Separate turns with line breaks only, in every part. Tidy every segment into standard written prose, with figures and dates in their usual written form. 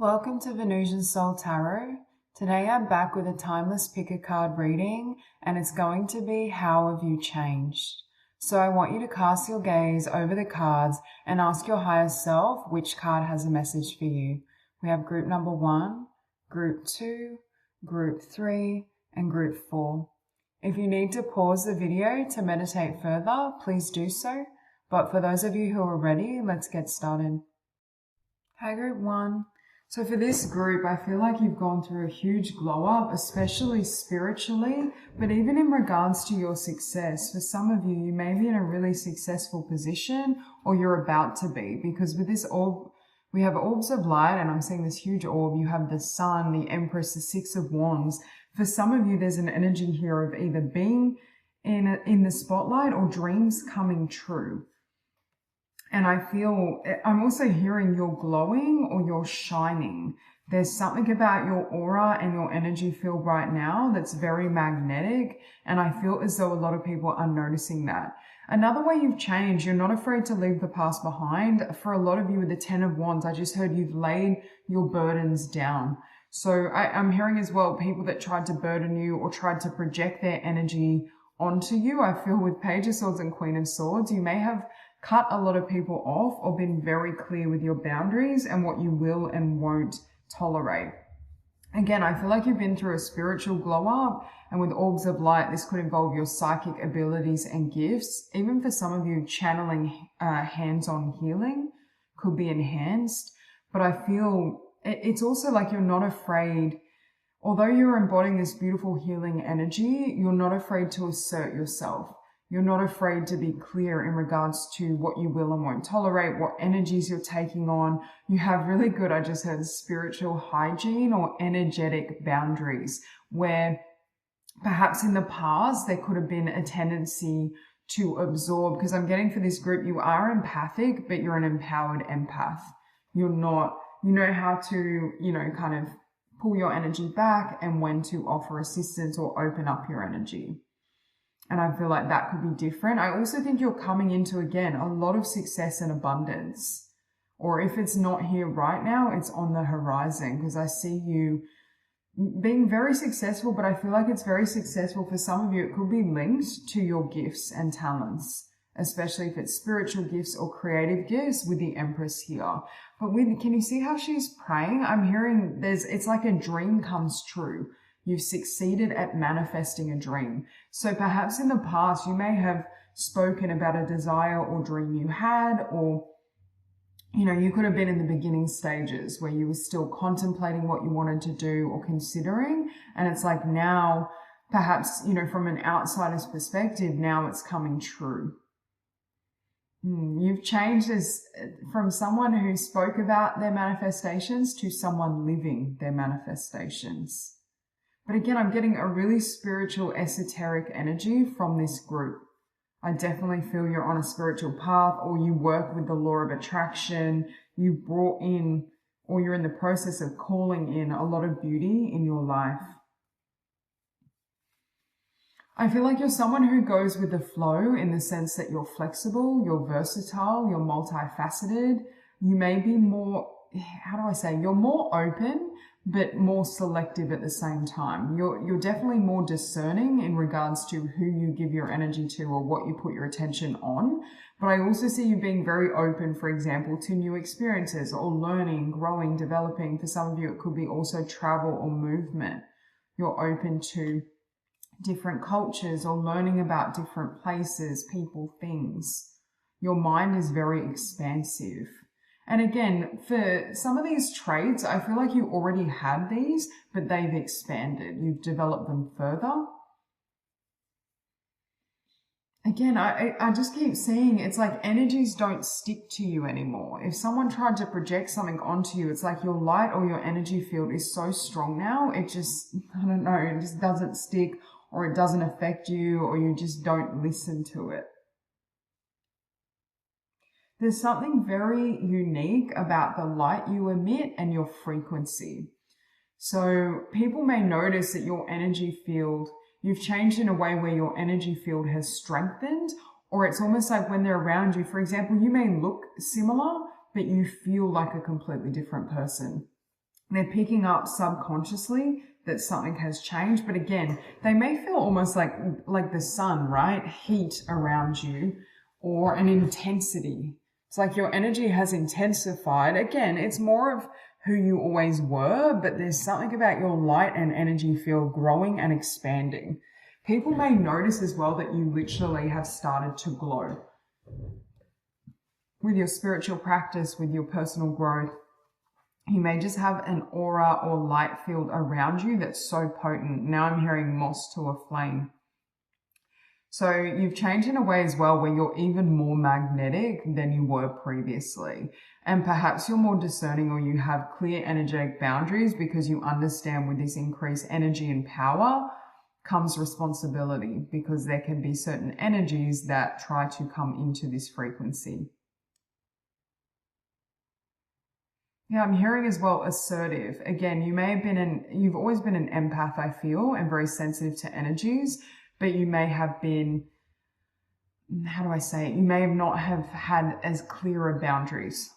Welcome to Venusian Soul Tarot. Today I'm back with a timeless pick a card reading, and it's going to be How Have You Changed? So I want you to cast your gaze over the cards and ask your higher self which card has a message for you. We have group number 1, group 2, group 3, and group 4. If you need to pause the video to meditate further, please do so. But for those of you who are ready, let's get started. Hi, group 1. So for this group, I feel like you've gone through a huge glow up, especially spiritually, but even in regards to your success. For some of you, you may be in a really successful position, or you're about to be, because with this orb, we have orbs of light, and I'm seeing this huge orb. You have the Sun, the Empress, the Six of Wands. For some of you, there's an energy here of either being in the spotlight or dreams coming true. And I feel, I'm also hearing you're glowing or you're shining. There's something about your aura and your energy field right now that's very magnetic. And I feel as though a lot of people are noticing that. Another way you've changed, you're not afraid to leave the past behind. For a lot of you with the 10 of Wands, I just heard you've laid your burdens down. So I'm hearing as well people that tried to burden you or tried to project their energy onto you. I feel with Page of Swords and Queen of Swords, you may have cut a lot of people off or been very clear with your boundaries and what you will and won't tolerate. Again, I feel like you've been through a spiritual glow up, and with orbs of light, this could involve your psychic abilities and gifts. Even for some of you, channeling hands-on healing could be enhanced. But I feel it's also like you're not afraid. Although you're embodying this beautiful healing energy, you're not afraid to assert yourself. You're not afraid to be clear in regards to what you will and won't tolerate, what energies you're taking on. You have really good, I just heard, spiritual hygiene or energetic boundaries, where perhaps in the past there could have been a tendency to absorb, because I'm getting for this group, you are empathic, but you're an empowered empath. You're not, you know how to, kind of pull your energy back and when to offer assistance or open up your energy. And I feel like that could be different. I also think you're coming into, again, a lot of success and abundance. Or if it's not here right now, it's on the horizon, because I see you being very successful, but I feel like it's very successful for some of you. It could be linked to your gifts and talents, especially if it's spiritual gifts or creative gifts with the Empress here. But can you see how she's praying? I'm hearing it's like a dream comes true. You've succeeded at manifesting a dream. So perhaps in the past, you may have spoken about a desire or dream you had, or, you could have been in the beginning stages where you were still contemplating what you wanted to do or considering. And it's like now, perhaps, from an outsider's perspective, now it's coming true. You've changed from someone who spoke about their manifestations to someone living their manifestations. But again, I'm getting a really spiritual, esoteric energy from this group. I definitely feel you're on a spiritual path, or you work with the law of attraction. You brought in, or you're in the process of calling in a lot of beauty in your life. I feel like you're someone who goes with the flow in the sense that you're flexible, you're versatile, you're multifaceted. You may be more, you're more open, but more selective at the same time. You're definitely more discerning in regards to who you give your energy to or what you put your attention on. But I also see you being very open, for example, to new experiences or learning, growing, developing. For some of you, it could be also travel or movement. You're open to different cultures or learning about different places, people, things. Your mind is very expansive. And again, for some of these traits, I feel like you already had these, but they've expanded. You've developed them further. Again, I just keep seeing it's like energies don't stick to you anymore. If someone tried to project something onto you, it's like your light or your energy field is so strong now, it just, it just doesn't stick, or it doesn't affect you, or you just don't listen to it. There's something very unique about the light you emit and your frequency. So people may notice that your energy field, you've changed in a way where your energy field has strengthened, or it's almost like when they're around you, for example, you may look similar, but you feel like a completely different person. They're picking up subconsciously that something has changed. But again, they may feel almost like the sun, right? Heat around you, or an intensity. It's like your energy has intensified. Again, it's more of who you always were, but there's something about your light and energy field growing and expanding. People may notice as well that you literally have started to glow with your spiritual practice, with your personal growth. You may just have an aura or light field around you that's so potent. Now I'm hearing moss to a flame. So you've changed in a way as well where you're even more magnetic than you were previously. And perhaps you're more discerning, or you have clear energetic boundaries, because you understand with this increased energy and power comes responsibility, because there can be certain energies that try to come into this frequency. Yeah, I'm hearing as well assertive. Again, you've always been an empath, I feel, and very sensitive to energies, but you may have been, how do I say it? You may not have had as clearer boundaries.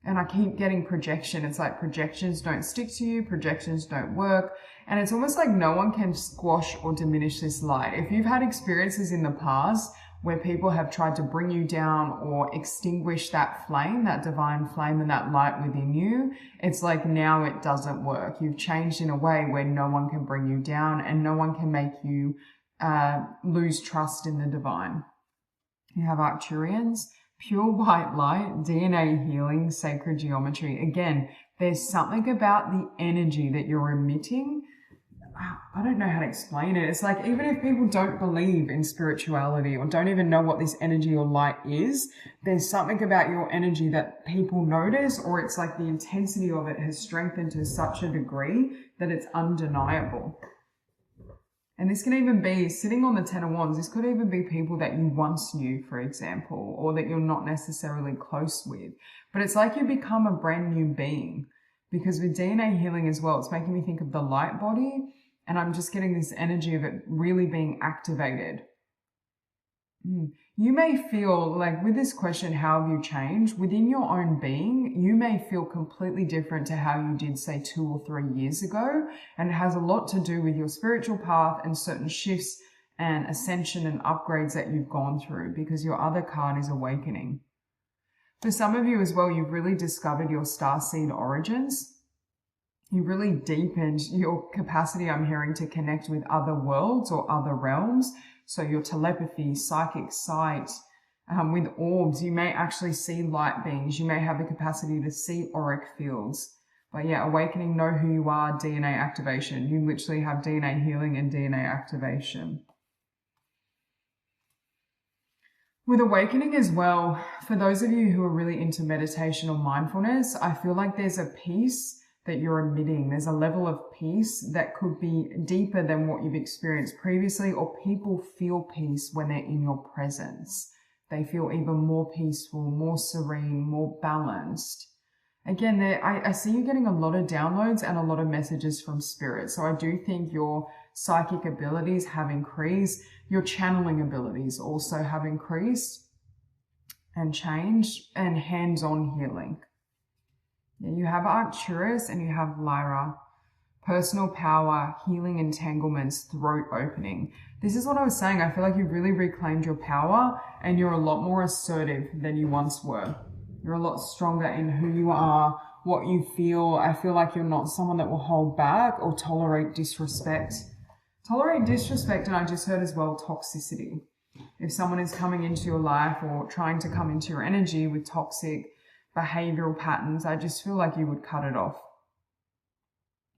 And I keep getting projection. It's like projections don't stick to you, projections don't work. And it's almost like no one can squash or diminish this light. If you've had experiences in the past where people have tried to bring you down or extinguish that flame, that divine flame and that light within you, it's like now it doesn't work. You've changed in a way where no one can bring you down and no one can make you lose trust in the divine. You have Arcturians, pure white light, DNA healing, sacred geometry. Again, there's something about the energy that you're emitting. I don't know how to explain it. It's like, even if people don't believe in spirituality or don't even know what this energy or light is, there's something about your energy that people notice, or it's like the intensity of it has strengthened to such a degree that it's undeniable. And this can even be sitting on the Ten of Wands. This could even be people that you once knew, for example, or that you're not necessarily close with. But it's like you become a brand new being, because with DNA healing as well, it's making me think of the light body. And I'm just getting this energy of it really being activated. You may feel like, with this question, how have you changed? Within your own being, you may feel completely different to how you did, say, 2 or 3 years ago. And it has a lot to do with your spiritual path and certain shifts and ascension and upgrades that you've gone through, because your other card is awakening. For some of you as well, you've really discovered your starseed origins. You really deepened your capacity, I'm hearing, to connect with other worlds or other realms. So your telepathy, psychic sight, with orbs, you may actually see light beings. You may have the capacity to see auric fields. But yeah, awakening, know who you are, DNA activation. You literally have DNA healing and DNA activation. With awakening as well, for those of you who are really into meditation or mindfulness, I feel like there's a peace that you're emitting. There's a level of peace that could be deeper than what you've experienced previously, or people feel peace when they're in your presence. They feel even more peaceful, more serene, more balanced. Again, I see you getting a lot of downloads and a lot of messages from spirit. So I do think your psychic abilities have increased. Your channeling abilities also have increased and changed, and hands-on healing. You have Arcturus and you have Lyra. Personal power, healing entanglements, throat opening. This is what I was saying. I feel like you've really reclaimed your power and you're a lot more assertive than you once were. You're a lot stronger in who you are, what you feel. I feel like you're not someone that will hold back or tolerate disrespect. Tolerate disrespect, and I just heard as well toxicity. If someone is coming into your life or trying to come into your energy with toxic behavioral patterns, I just feel like you would cut it off.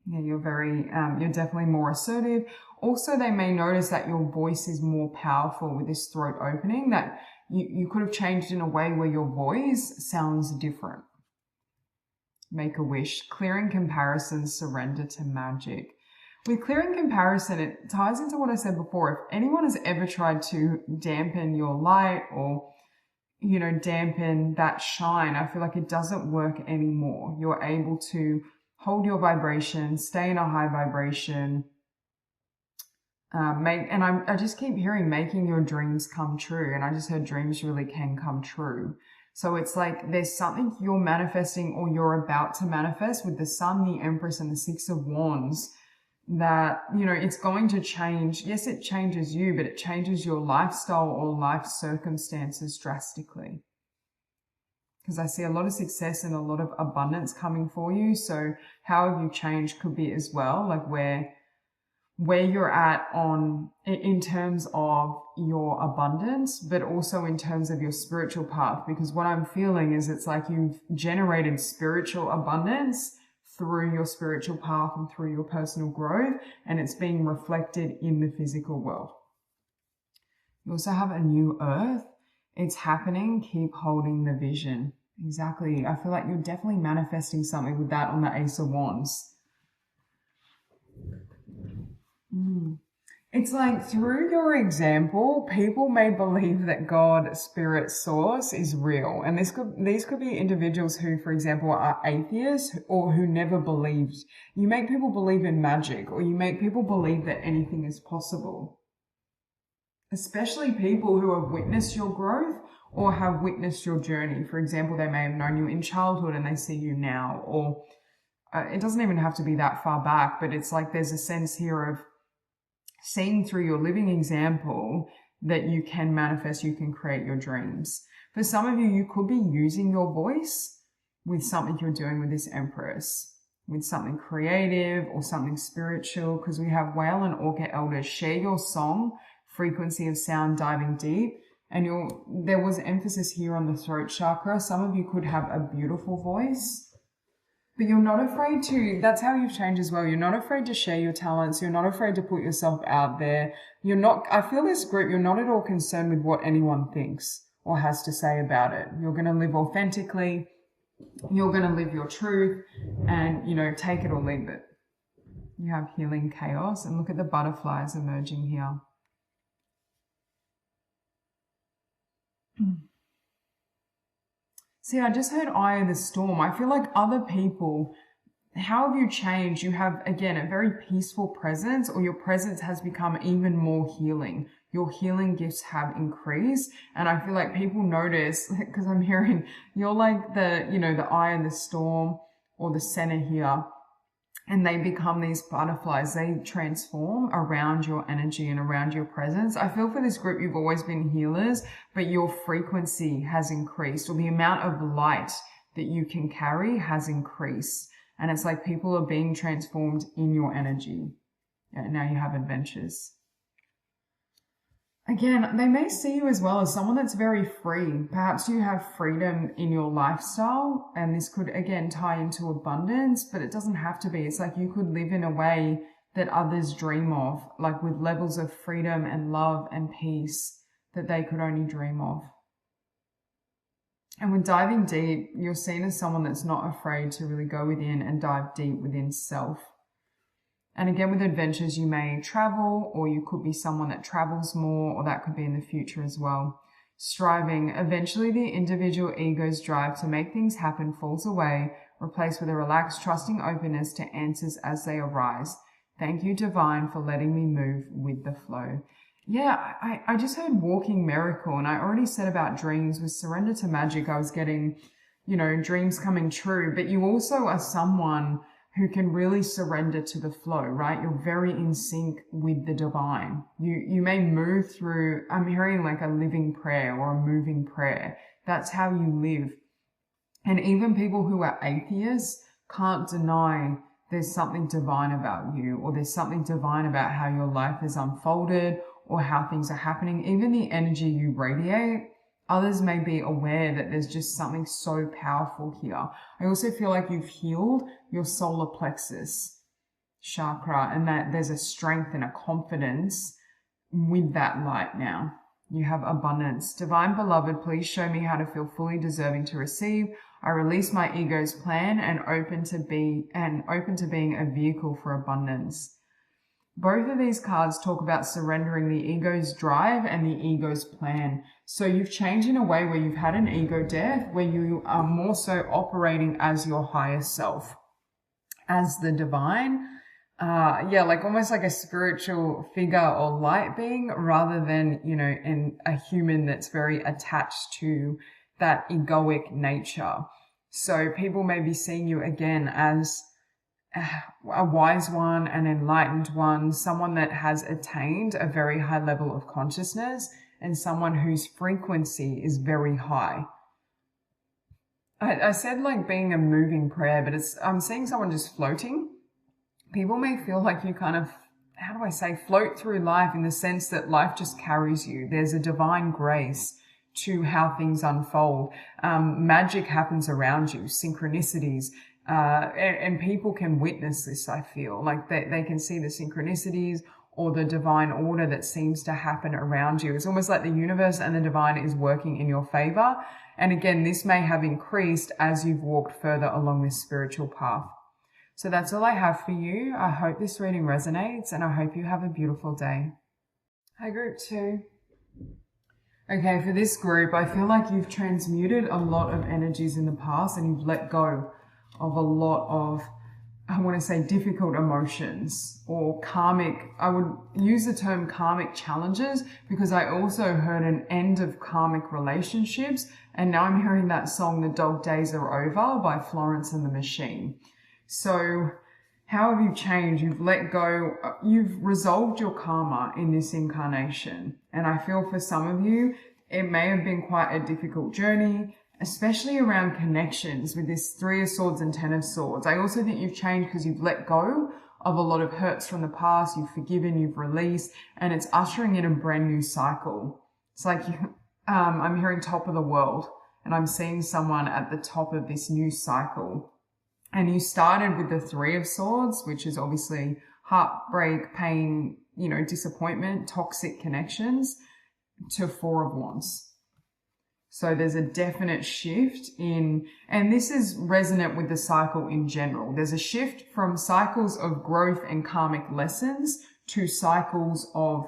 Yeah, you're definitely more assertive. Also, they may notice that your voice is more powerful with this throat opening, that you could have changed in a way where your voice sounds different. Make a wish. Clearing comparison, surrender to magic. With clearing comparison, it ties into what I said before. If anyone has ever tried to dampen your light or, dampen that shine, I feel like it doesn't work anymore. You're able to hold your vibration, stay in a high vibration, I just keep hearing making your dreams come true. And I just heard dreams really can come true. So it's like there's something you're manifesting or you're about to manifest with the Sun, the Empress, and the Six of Wands that, you know, it's going to change. Yes, it changes you, but it changes your lifestyle or life circumstances drastically. Because I see a lot of success and a lot of abundance coming for you. So how have you changed could be as well, like where you're at in terms of your abundance, but also in terms of your spiritual path. Because what I'm feeling is it's like you've generated spiritual abundance through your spiritual path and through your personal growth, and it's being reflected in the physical world. You also have a new earth. It's happening. Keep holding the vision. Exactly. I feel like you're definitely manifesting something with that on the Ace of Wands. It's like through your example, people may believe that God, spirit, source is real. And these could be individuals who, for example, are atheists or who never believed. You make people believe in magic, or you make people believe that anything is possible. Especially people who have witnessed your growth or have witnessed your journey. For example, they may have known you in childhood and they see you now, or it doesn't even have to be that far back, but it's like there's a sense here of seeing through your living example that you can manifest, you can create your dreams. For some of you, you could be using your voice with something you're doing with this Empress, with something creative or something spiritual, because we have Whale and Orca Elders. Share your song, frequency of sound, diving deep. And there was emphasis here on the throat chakra. Some of you could have a beautiful voice, but you're not afraid to, that's how you've changed as well. You're not afraid to share your talents. You're not afraid to put yourself out there. I feel this group, you're not at all concerned with what anyone thinks or has to say about it. You're going to live authentically. You're going to live your truth and, you know, take it or leave it. You have healing chaos, and look at the butterflies emerging here. See, I just heard Eye of the Storm. I feel like other people, how have you changed? You have, again, a very peaceful presence, or your presence has become even more healing. Your healing gifts have increased. And I feel like people notice, because I'm hearing you're like the, you know, the Eye of the Storm or the center here. And they become these butterflies. They transform around your energy and around your presence. I feel for this group, you've always been healers, but your frequency has increased, or the amount of light that you can carry has increased. And it's like people are being transformed in your energy. Yeah, now you have adventures. Again, they may see you as well as someone that's very free. Perhaps you have freedom in your lifestyle, and this could, again, tie into abundance, but it doesn't have to be. It's like you could live in a way that others dream of, like with levels of freedom and love and peace that they could only dream of. And with diving deep, you're seen as someone that's not afraid to really go within and dive deep within self. And again, with adventures, you may travel, or you could be someone that travels more, or that could be in the future as well. Striving, eventually the individual ego's drive to make things happen falls away, replaced with a relaxed, trusting openness to answers as they arise. Thank you, Divine, for letting me move with the flow. Yeah, I just heard walking miracle, and I already said about dreams. With surrender to magic, I was getting, you know, dreams coming true, but you also are someone who can really surrender to the flow, right? You're very in sync with the divine. You may move through, I'm hearing like a living prayer or a moving prayer. That's how you live. And even people who are atheists can't deny there's something divine about you, or there's something divine about how your life is unfolded or how things are happening. Even the energy you radiate, others may be aware that there's just something so powerful here. I also feel like you've healed your solar plexus chakra, and that there's a strength and a confidence with that light now. You have abundance. Divine Beloved, please show me how to feel fully deserving to receive. I release my ego's plan and open to being a vehicle for abundance. Both of these cards talk about surrendering the ego's drive and the ego's plan. So you've changed in a way where you've had an ego death, where you are more so operating as your higher self, as the divine. Like almost like a spiritual figure or light being, rather than, you know, a human that's very attached to that egoic nature. So people may be seeing you again as a wise one, an enlightened one, someone that has attained a very high level of consciousness, and someone whose frequency is very high. I said like being a moving prayer, but I'm seeing someone just floating. People may feel like you kind of, how do I say, float through life in the sense that life just carries you. There's a divine grace to how things unfold. Magic happens around you, synchronicities, and people can witness this, I feel. Like they can see the synchronicities or the divine order that seems to happen around you. It's almost like the universe and the divine is working in your favor. And again, this may have increased as you've walked further along this spiritual path. So that's all I have for you. I hope this reading resonates, and I hope you have a beautiful day. Hi, group 2. Okay, for this group, I feel like you've transmuted a lot of energies in the past and you've let go of a lot of, I want to say, difficult emotions or karmic. I would use the term karmic challenges because I also heard an end of karmic relationships, and now I'm hearing that song, The Dog Days Are Over by Florence and the Machine. So how have you changed? You've let go, you've resolved your karma in this incarnation. And I feel for some of you, it may have been quite a difficult journey, especially around connections with this 3 of Swords and 10 of Swords. I also think you've changed because you've let go of a lot of hurts from the past, you've forgiven, you've released, and it's ushering in a brand new cycle. It's like I'm hearing top of the world, and I'm seeing someone at the top of this new cycle. And you started with the 3 of Swords, which is obviously heartbreak, pain, disappointment, toxic connections, to 4 of Wands. So there's a definite shift in, and this is resonant with the cycle in general. There's a shift from cycles of growth and karmic lessons to cycles of,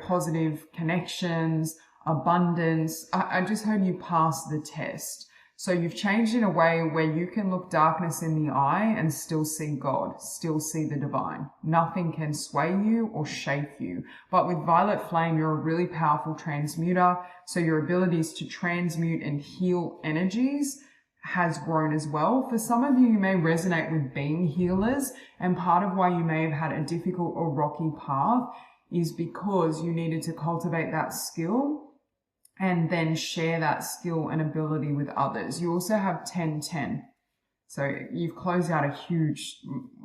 positive connections, abundance. I just heard you pass the test. So you've changed in a way where you can look darkness in the eye and still see God, still see the divine. Nothing can sway you or shake you. But with Violet Flame, you're a really powerful transmuter. So your abilities to transmute and heal energies has grown as well. For some of you, you may resonate with being healers. And part of why you may have had a difficult or rocky path is because you needed to cultivate that skill and then share that skill and ability with others. You also have 10-10. So you've closed out a huge,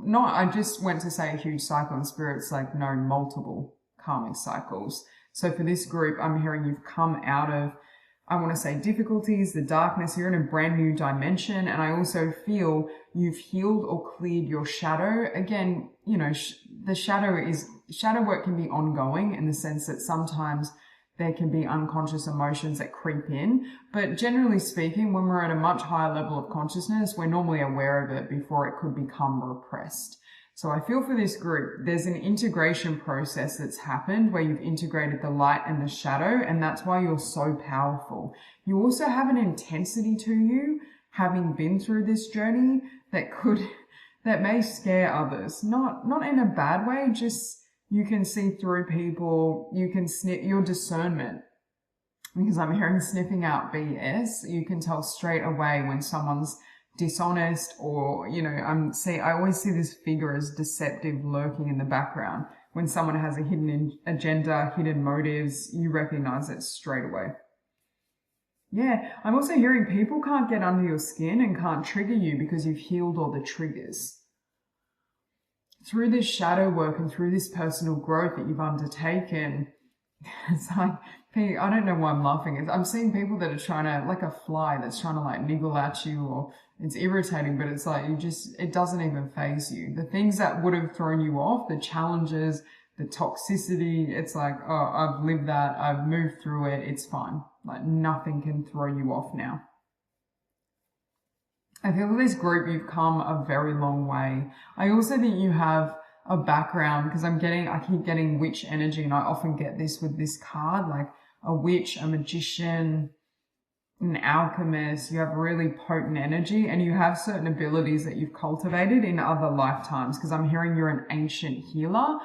I just went to say a huge cycle, and Spirit's like, no, multiple karmic cycles. So for this group, I'm hearing you've come out of, I want to say, difficulties, the darkness. You're in a brand new dimension. And I also feel you've healed or cleared your shadow. Again, the shadow work can be ongoing in the sense that sometimes there can be unconscious emotions that creep in. But generally speaking, when we're at a much higher level of consciousness, we're normally aware of it before it could become repressed. So I feel for this group, there's an integration process that's happened where you've integrated the light and the shadow, and that's why you're so powerful. You also have an intensity to you, having been through this journey, that may scare others. Not in a bad way, just you can see through people, you can sniff your discernment. Because I'm hearing sniffing out BS, you can tell straight away when someone's dishonest or, I always see this figure as deceptive lurking in the background. When someone has a hidden agenda, hidden motives, you recognize it straight away. Yeah, I'm also hearing people can't get under your skin and can't trigger you because you've healed all the triggers. Through this shadow work and through this personal growth that you've undertaken, it's like, I don't know why I'm laughing. I'm seeing people that are trying to, like a fly that's trying to niggle at you, or it's irritating, but it's like it doesn't even faze you. The things that would have thrown you off, the challenges, the toxicity, it's like, oh, I've lived that, I've moved through it, it's fine. Nothing can throw you off now. I feel with this group, you've come a very long way. I also think you have a background, because I keep getting witch energy, and I often get this with this card, like a witch, a magician, an alchemist. You have really potent energy, and you have certain abilities that you've cultivated in other lifetimes, because I'm hearing you're an ancient healer.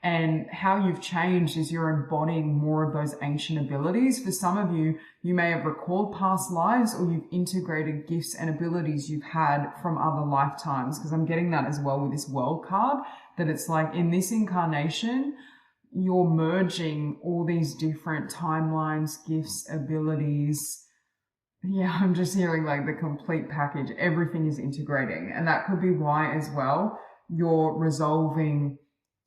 And how you've changed is you're embodying more of those ancient abilities. For some of you, you may have recalled past lives, or you've integrated gifts and abilities you've had from other lifetimes. Because I'm getting that as well with this World card, that it's like in this incarnation, you're merging all these different timelines, gifts, abilities. Yeah, I'm just hearing like the complete package. Everything is integrating. And that could be why as well you're resolving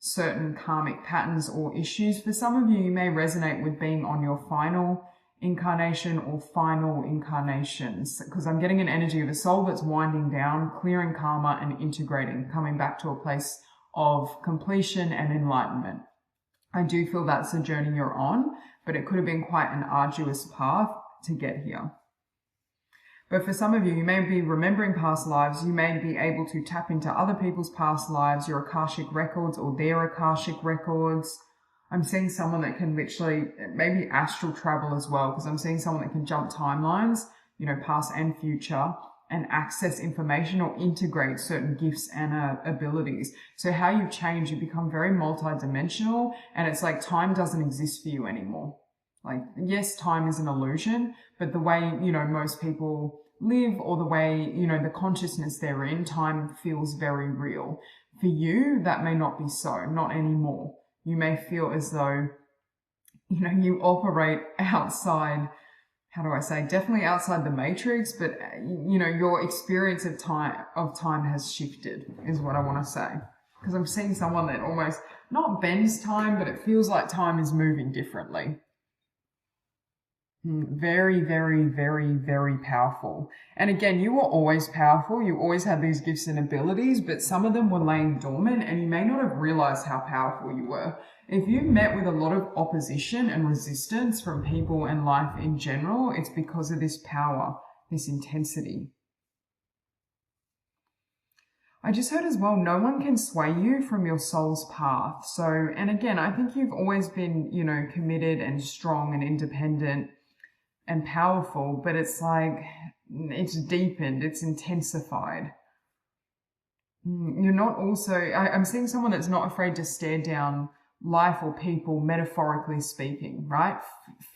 certain karmic patterns or issues. For some of you, you may resonate with being on your final incarnation or final incarnations, because I'm getting an energy of a soul that's winding down, clearing karma and integrating, coming back to a place of completion and enlightenment. I do feel that's the journey you're on, but it could have been quite an arduous path to get here. But for some of you, you may be remembering past lives. You may be able to tap into other people's past lives, your Akashic records or their Akashic records. I'm seeing someone that can literally, maybe astral travel as well, because I'm seeing someone that can jump timelines, you know, past and future, and access information or integrate certain gifts and abilities. So how you change, you become very multidimensional, and it's like time doesn't exist for you anymore. Like, yes, time is an illusion, but the way, you know, most people live, or the way, you know, the consciousness they're in, time feels very real. For you, that may not be so, not anymore. You may feel as though, you know, you operate outside, how do I say, definitely outside the matrix, but, you know, your experience of time has shifted, is what I want to say. Because I'm seeing someone that almost, not bends time, but it feels like time is moving differently. Very, very, very, very powerful. And again, you were always powerful. You always had these gifts and abilities, but some of them were laying dormant, and you may not have realized how powerful you were. If you met with a lot of opposition and resistance from people and life in general, it's because of this power, this intensity. I just heard as well, no one can sway you from your soul's path. So, and again, I think you've always been, you know, committed and strong and independent and powerful, but it's like, it's deepened, it's intensified. You're not also, I'm seeing someone that's not afraid to stare down life or people, metaphorically speaking, right?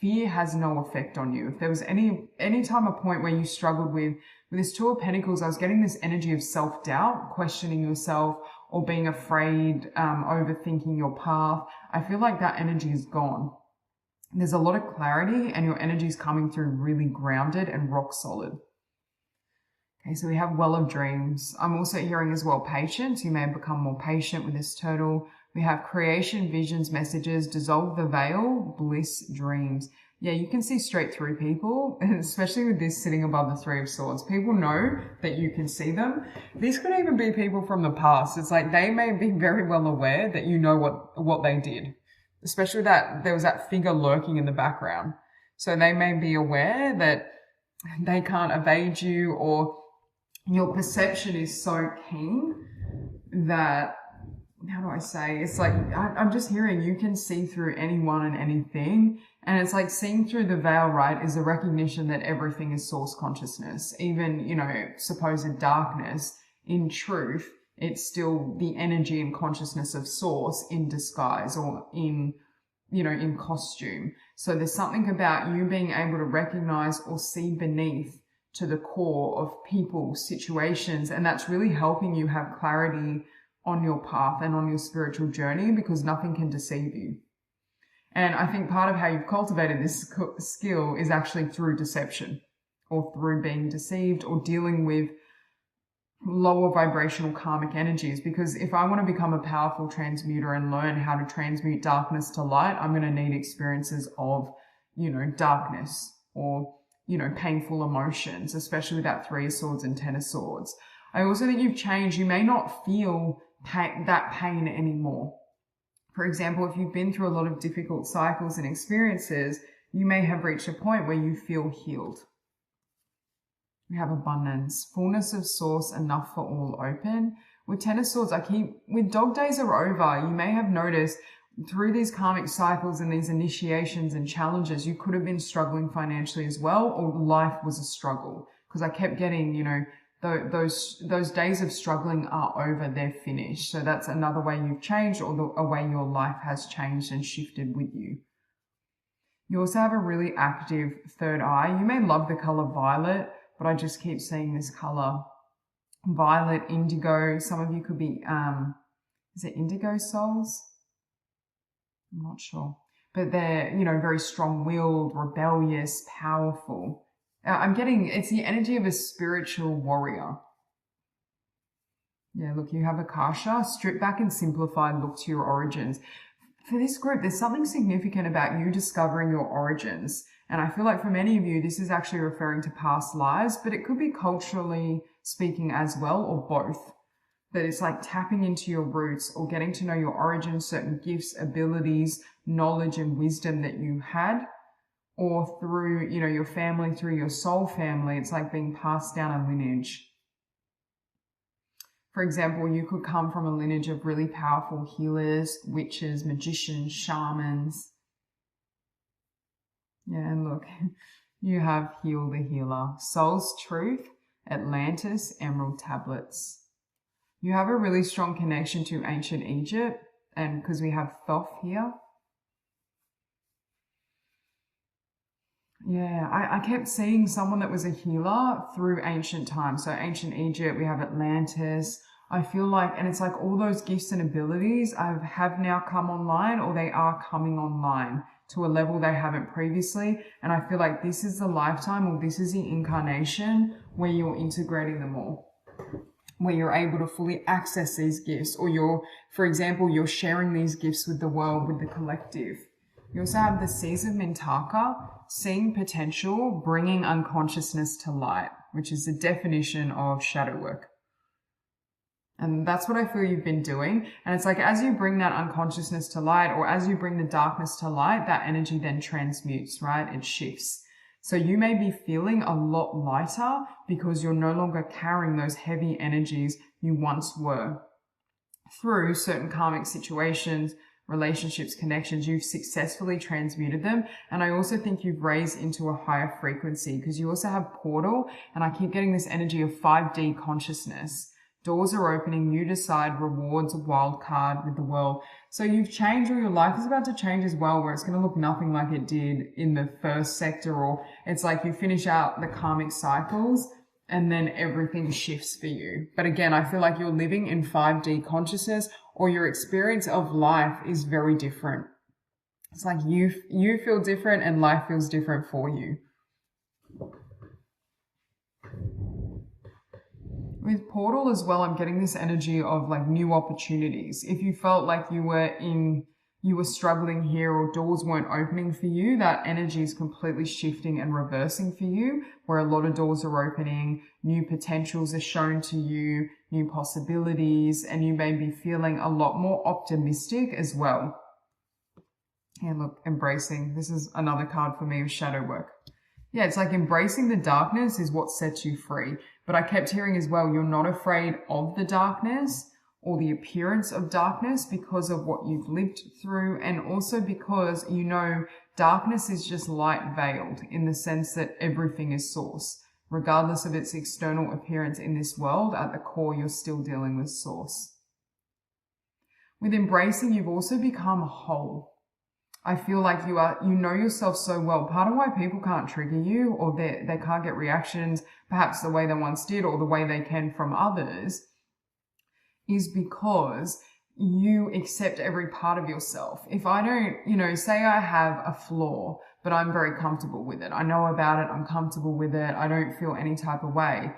Fear has no effect on you. If there was any time a point where you struggled with this Two of Pentacles, I was getting this energy of self-doubt, questioning yourself, or being afraid, overthinking your path. I feel like that energy is gone. There's a lot of clarity, and your energy is coming through really grounded and rock solid. Okay, so we have Well of Dreams. I'm also hearing as well patience. You may have become more patient with this turtle. We have creation, visions, messages, dissolve the veil, bliss, dreams. Yeah, you can see straight through people, especially with this sitting above the Three of Swords. People know that you can see them. These could even be people from the past. It's like they may be very well aware that you know what they did. Especially that there was that figure lurking in the background. So they may be aware that they can't evade you, or your perception is so keen that, how do I say, it's like, I'm just hearing you can see through anyone and anything. And it's like seeing through the veil, right, is a recognition that everything is source consciousness. Even, you know, supposed darkness, in truth, it's still the energy and consciousness of source in disguise, or in, you know, in costume. So there's something about you being able to recognize or see beneath to the core of people, situations, and that's really helping you have clarity on your path and on your spiritual journey, because nothing can deceive you. And I think part of how you've cultivated this skill is actually through deception, or through being deceived, or dealing with lower vibrational karmic energies. Because if I want to become a powerful transmuter and learn how to transmute darkness to light, I'm going to need experiences of, you know, darkness, or, you know, painful emotions, especially with that Three of Swords and Ten of Swords. I also think you've changed. You may not feel that pain anymore. For example, if you've been through a lot of difficult cycles and experiences, you may have reached a point where you feel healed. We have abundance, fullness of source, enough for all, open. With Ten of Swords, with dog days are over, you may have noticed through these karmic cycles and these initiations and challenges, you could have been struggling financially as well, or life was a struggle. Because I kept getting, you know, those days of struggling are over, they're finished. So that's another way you've changed, or a way your life has changed and shifted with you. You also have a really active third eye. You may love the color violet, but I just keep seeing this color. Violet, indigo. Some of you could be, is it indigo souls? I'm not sure. But they're, very strong-willed, rebellious, powerful. I'm getting, it's the energy of a spiritual warrior. Yeah, look, you have Akasha, stripped back and simplified, look to your origins. For this group, there's something significant about you discovering your origins. And I feel like for many of you, this is actually referring to past lives, but it could be culturally speaking as well, or both. That it's like tapping into your roots or getting to know your origins, certain gifts, abilities, knowledge and wisdom that you had, or through, your family, through your soul family. It's like being passed down a lineage. For example, you could come from a lineage of really powerful healers, witches, magicians, shamans. Yeah, and look, you have Heal the Healer, Soul's Truth, Atlantis, Emerald Tablets. You have a really strong connection to ancient Egypt, and because we have Thoth here. Yeah, I kept seeing someone that was a healer through ancient times. So ancient Egypt, we have Atlantis. I feel like, and it's like all those gifts and abilities have now come online, or they are coming online to a level they haven't previously. And I feel like this is the lifetime, or this is the incarnation where you're integrating them all, where you're able to fully access these gifts, or for example, you're sharing these gifts with the world, with the collective. You also have the Seas of Mintaka, seeing potential, bringing unconsciousness to light, which is the definition of shadow work. And that's what I feel you've been doing. And it's like, as you bring that unconsciousness to light, or as you bring the darkness to light, that energy then transmutes, right? It shifts. So you may be feeling a lot lighter because you're no longer carrying those heavy energies you once were. Through certain karmic situations, relationships, connections, you've successfully transmuted them. And I also think you've raised into a higher frequency, because you also have portal, and I keep getting this energy of 5D consciousness. Doors are opening, you decide, rewards, a wild card with the world. So you've changed, or your life is about to change as well, where it's going to look nothing like it did in the first sector, or it's like you finish out the karmic cycles and then everything shifts for you. But again, I feel like you're living in 5D consciousness, or your experience of life is very different. It's like you feel different and life feels different for you. With portal as well, I'm getting this energy of like new opportunities. If you felt like you were struggling here, or doors weren't opening for you, that energy is completely shifting and reversing for you, where a lot of doors are opening, new potentials are shown to you, new possibilities, and you may be feeling a lot more optimistic as well. And look, embracing. This is another card for me of shadow work. Yeah, it's like embracing the darkness is what sets you free. But I kept hearing as well, you're not afraid of the darkness or the appearance of darkness because of what you've lived through, and also because darkness is just light veiled, in the sense that everything is source. Regardless of its external appearance in this world, at the core you're still dealing with source. With embracing, you've also become whole. I feel like you know yourself so well. Part of why people can't trigger you, or they can't get reactions perhaps the way they once did, or the way they can from others, is because you accept every part of yourself. If I don't, say I have a flaw, but I'm very comfortable with it. I know about it. I'm comfortable with it. I don't feel any type of way.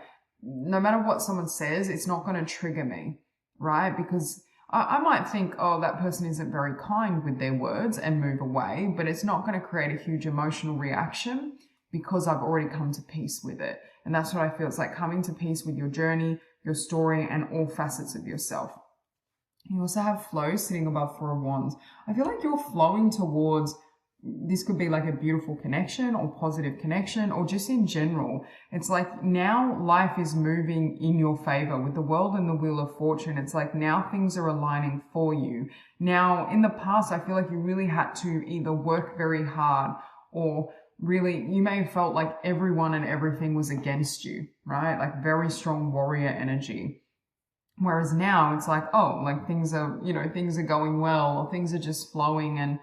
No matter what someone says, it's not going to trigger me, right? Because I might think, oh, that person isn't very kind with their words, and move away, but it's not going to create a huge emotional reaction because I've already come to peace with it. And that's what I feel. It's like coming to peace with your journey, your story, and all facets of yourself. You also have flow sitting above Four of Wands. I feel like you're flowing towards, this could be like a beautiful connection or positive connection, or just in general. It's like now life is moving in your favor with the world and the wheel of fortune. It's like now things are aligning for you. Now in the past, I feel like you really had to either work very hard or really, you may have felt like everyone and everything was against you, right? Like very strong warrior energy. Whereas now it's like, oh, like things are, things are going well, or things are just flowing and,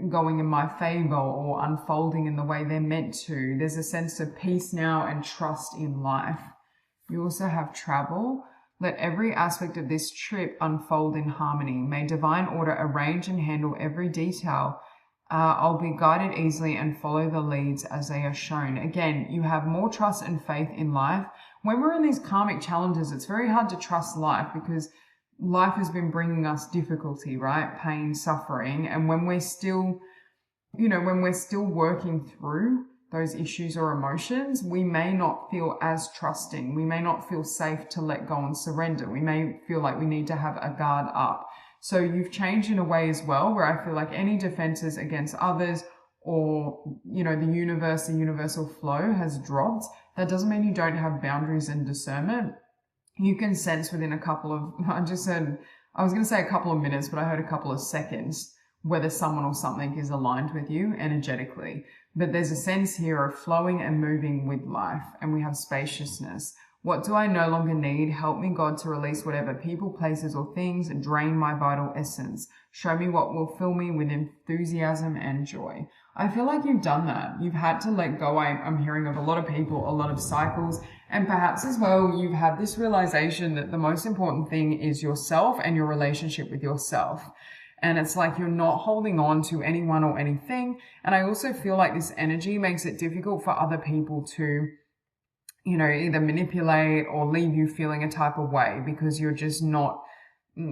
going in my favor or unfolding in the way they're meant to. There's a sense of peace now and trust in life. You also have travel. Let every aspect of this trip unfold in harmony. May divine order arrange and handle every detail. I'll be guided easily and follow the leads as they are shown. Again, you have more trust and faith in life. When we're in these karmic challenges, it's very hard to trust life because life has been bringing us difficulty, right? Pain, suffering. And when we're still, working through those issues or emotions, we may not feel as trusting. We may not feel safe to let go and surrender. We may feel like we need to have a guard up. So you've changed in a way as well, where I feel like any defenses against others or, the universal flow has dropped. That doesn't mean you don't have boundaries and discernment. You can sense within a couple of, I was going to say a couple of minutes, but I heard a couple of seconds, whether someone or something is aligned with you energetically. But there's a sense here of flowing and moving with life, and we have spaciousness. What do I no longer need? Help me, God, to release whatever people, places, or things drain my vital essence. Show me what will fill me with enthusiasm and joy. I feel like you've done that. You've had to let go. I'm hearing of a lot of people, a lot of cycles, and perhaps as well, you've had this realization that the most important thing is yourself and your relationship with yourself. And it's like you're not holding on to anyone or anything. And I also feel like this energy makes it difficult for other people to, either manipulate or leave you feeling a type of way because you're just not,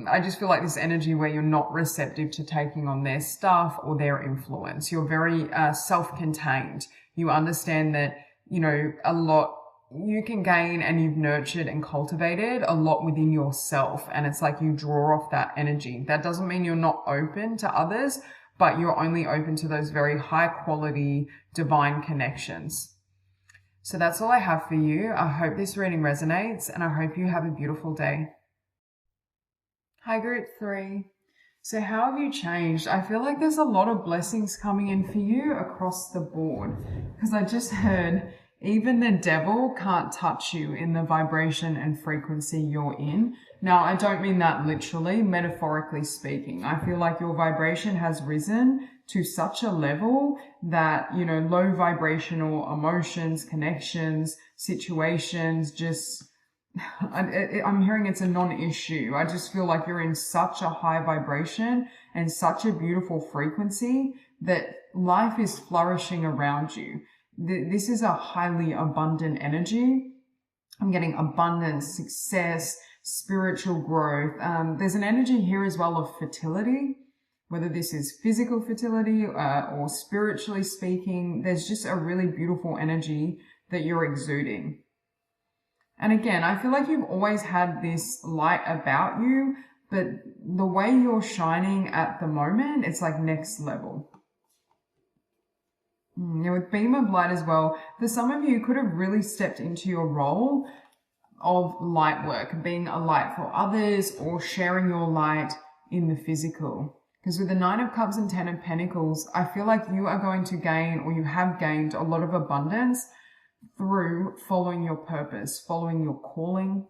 I just feel like this energy where you're not receptive to taking on their stuff or their influence. You're very self-contained. You understand that, a lot you can gain and you've nurtured and cultivated a lot within yourself. And it's like you draw off that energy. That doesn't mean you're not open to others, but you're only open to those very high quality divine connections. So that's all I have for you. I hope this reading resonates and I hope you have a beautiful day. Hi, Group 3. So how have you changed? I feel like there's a lot of blessings coming in for you across the board because I just heard even the devil can't touch you in the vibration and frequency you're in. Now, I don't mean that literally, metaphorically speaking. I feel like your vibration has risen to such a level that, low vibrational emotions, connections, situations, just, I'm hearing it's a non-issue. I just feel like you're in such a high vibration and such a beautiful frequency that life is flourishing around you. This is a highly abundant energy. I'm getting abundance, success, spiritual growth. There's an energy here as well of fertility, whether this is physical fertility or spiritually speaking. There's just a really beautiful energy that you're exuding. And again, I feel like you've always had this light about you, but the way you're shining at the moment, it's like next level. With beam of light as well, for some of you could have really stepped into your role of light work, being a light for others or sharing your light in the physical. Because with the 9 of Cups and 10 of Pentacles, I feel like you are going to gain, or you have gained, a lot of abundance through following your purpose, following your calling.